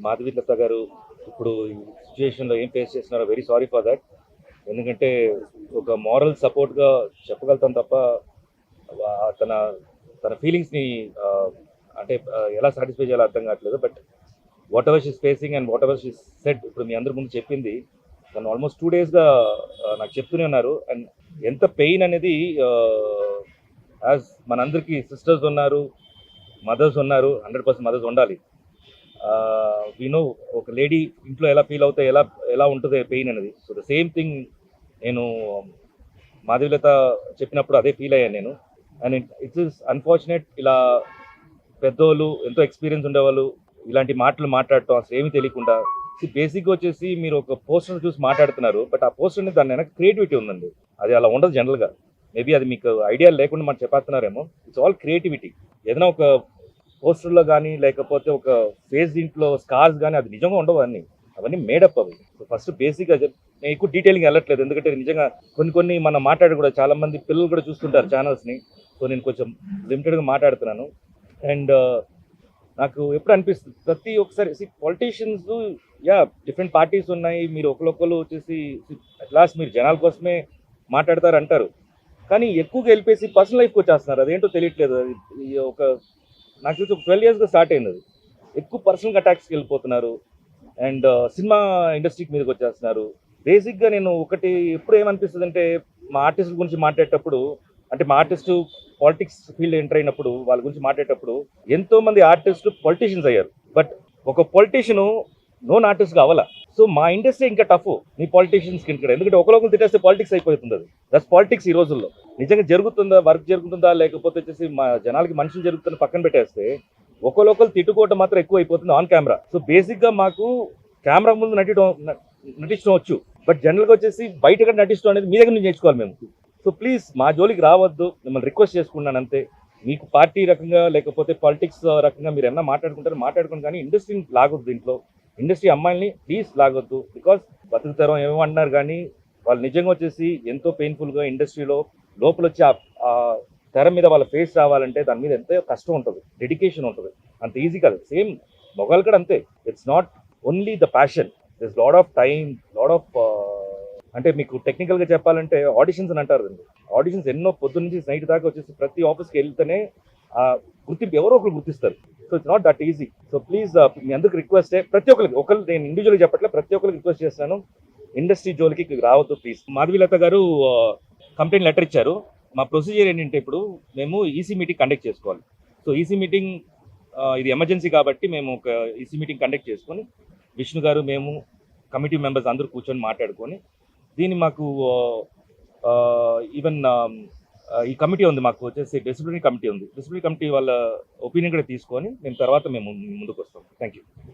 మాధవీలత గారు ఇప్పుడు ఈ సిచ్యువేషన్లో ఏం ఫేస్ చేస్తున్నారో వెరీ సారీ ఫర్ దట్. ఎందుకంటే ఒక మారల్ సపోర్ట్గా చెప్పగలుగుతాం తప్ప తన తన ఫీలింగ్స్ని అంటే ఎలా సాటిస్ఫై చేయాలో అర్థం కావట్లేదు. But what ever she's facing and what ever she's said ఇప్పుడు మీ అందరి ముందు చెప్పింది. తను ఆల్మోస్ట్ 2 daysగా నాకు చెప్తూనే ఉన్నారు. అండ్ ఎంత పెయిన్ అనేది యాజ్ మనందరికీ సిస్టర్స్ ఉన్నారు, మదర్స్ ఉన్నారు, 100% మదర్స్ ఉండాలి. నో ఒక లేడీ ఇంట్లో ఎలా ఫీల్ అవుతాయి, ఎలా ఎలా ఉంటుంది పెయిన్ అనేది. సో ద సేమ్ థింగ్ నేను మాధవీలత చెప్పినప్పుడు అదే ఫీల్ అయ్యాను నేను. అండ్ ఇట్స్ ఇస్ అన్ఫార్చునేట్ ఇలా పెద్దోళ్ళు ఎంతో ఎక్స్పీరియన్స్ ఉండేవాళ్ళు ఇలాంటి మాటలు మాట్లాడటం అసలు ఏమీ తెలియకుండా. బేసిక్గా వచ్చేసి మీరు ఒక పోస్టర్ చూసి మాట్లాడుతున్నారు, బట్ ఆ పోస్టర్ని దాని వెనక క్రియేటివిటీ ఉందండి. అది అలా ఉండదు జనరల్గా. మేబీ అది మీకు ఐడియా లేకుండా మనం చెప్పేస్తున్నారేమో. It's all creativity. ఏదైనా ఒక పోస్టర్లో కానీ లేకపోతే ఒక ఫేస్ దీంట్లో స్కార్స్ కానీ అది నిజంగా ఉండవు. అవన్నీ మేడప్ అవి. సో ఫస్ట్ బేసిక్గా నేను ఎక్కువ డీటెయిలింగ్ వెళ్ళట్లేదు, ఎందుకంటే నిజంగా కొన్ని మనం మాట్లాడి కూడా చాలా మంది పిల్లలు కూడా చూస్తుంటారు ఛానల్స్ని. సో నేను కొంచెం లిమిటెడ్గా మాట్లాడుతున్నాను. అండ్ నాకు ఎప్పుడు అనిపిస్తుంది ప్రతి ఒక్కసారి పొలిటీషియన్స్ డిఫరెంట్ పార్టీస్ ఉన్నాయి, మీరు ఒకరు వచ్చేసి అట్ లాస్ట్ మీరు జనాల కోసమే మాట్లాడతారు అంటారు, కానీ ఎక్కువగా వెళ్ళిపోయి పర్సనల్ లైఫ్కి వచ్చేస్తున్నారు. అదేంటో తెలియట్లేదు. ఈ ఒక నాకు చూసి ఒక 12 yearsగా స్టార్ట్ అయింది అది. ఎక్కువ పర్సనల్ అటాక్స్కి వెళ్ళిపోతున్నారు అండ్ సినిమా ఇండస్ట్రీకి మీదకి వచ్చేస్తున్నారు. బేసిక్గా నేను ఒకటి ఎప్పుడు ఏమనిపిస్తుంది అంటే, మా ఆర్టిస్టుల గురించి మాట్లాడేటప్పుడు, అంటే మా ఆర్టిస్టు పాలిటిక్స్ ఫీల్డ్ ఎంటర్ అయినప్పుడు వాళ్ళ గురించి మాట్లాడేటప్పుడు ఎంతోమంది ఆర్టిస్టులు పొలిటీషియన్స్ అయ్యారు. బట్ ఒక పొలిటీషియను నోన్ ఆర్టిస్ట్గా అవ్వాల. సో మా ఇండస్ట్రీ ఇంకా టఫ్ మీ పొలిటీషియన్స్కి ఇక్కడ, ఎందుకంటే ఒకరు తిట్టేస్తే పాలిటిక్స్ అయిపోతుంది. అది దట్స్ పాలిటిక్స్ ఈ రోజుల్లో. నిజంగా జరుగుతుందా, వర్క్ జరుగుతుందా, లేకపోతే వచ్చేసి మా జనాలకి మనుషులు జరుగుతుందని పక్కన పెట్టేస్తే ఒకరు తిట్టుకోవటం మాత్రం ఎక్కువ అయిపోతుంది ఆన్ కెమెరా. సో బేసిక్గా మాకు కెమెరా ముందు నటించడం వచ్చు, బట్ జనరల్గా వచ్చేసి బయట కూడా నటించడం అనేది మీ దగ్గర నుంచి నేర్చుకోవాలి మేము. సో ప్లీజ్ మా జోలికి రావద్దు, మిమ్మల్ని రిక్వెస్ట్ చేసుకున్నాను అంతే. మీకు పార్టీ రకంగా లేకపోతే పాలిటిక్స్ రకంగా మీరు ఏమన్నా మాట్లాడుకుంటారు, కానీ ఇండస్ట్రీని లాగొద్దు. దీంట్లో ఇండస్ట్రీ అమ్మాయిల్ని ప్లీజ్ లాగొద్దు. బికాస్ బతుకుతారం ఏమో అంటున్నారు, కానీ వాళ్ళు నిజంగా వచ్చేసి ఎంతో పెయిన్ఫుల్గా ఇండస్ట్రీలో లోపల వచ్చి ఆ తెర మీద వాళ్ళ ఫేస్ రావాలంటే దాని మీద ఎంతో కష్టం ఉంటుంది, డెడికేషన్ ఉంటుంది. అంత ఈజీ కాదు. సేమ్ మొగాలు కూడా అంతే. It's not only the passion, this lot of time, lot of అంటే మీకు టెక్నికల్గా చెప్పాలంటే ఆడిషన్స్ అని అంటారు. ఆడిషన్స్ ఎన్నో పొద్దు నుంచి నైట్ దాకా వచ్చేసి ప్రతి ఆఫీస్కి వెళ్తేనే గుర్తింపు ఎవరో ఒకరు గుర్తిస్తారు. So it's not that easy. So please మీ అందరికి రిక్వెస్టే, ప్రతి ఒక్కరికి నేను ఇండివిజువల్గా చెప్పట్లే, ప్రతి ఒక్కరికి రిక్వెస్ట్ చేస్తున్నాను, ఇండస్ట్రీ జోలికి రావద్దు ప్లీజ్. మాధవీలత గారు కంప్లైంట్ లెటర్ ఇచ్చారు. మా ప్రొసీజర్ ఏంటంటే ఇప్పుడు మేము ఈసీ మీటింగ్ కండక్ట్ చేసుకోవాలి. సో ఈసీ మీటింగ్ ఇది ఎమర్జెన్సీ కాబట్టి మేము ఒక ఈసీ మీటింగ్ కండక్ట్ చేసుకొని విష్ణు గారు, మేము, కమిటీ మెంబర్స్ అందరూ కూర్చొని మాట్లాడుకొని దీన్ని మాకు ఈవెన్ ఈ కమిటీ ఉంది, మాకు వచ్చేసి డిసిప్లినరీ కమిటీ ఉంది. డిసిప్లినరీ కమిటీ వాళ్ళ ఒపీనియన్ కూడా తీసుకొని మేము ముందుకు వస్తాం. Thank you.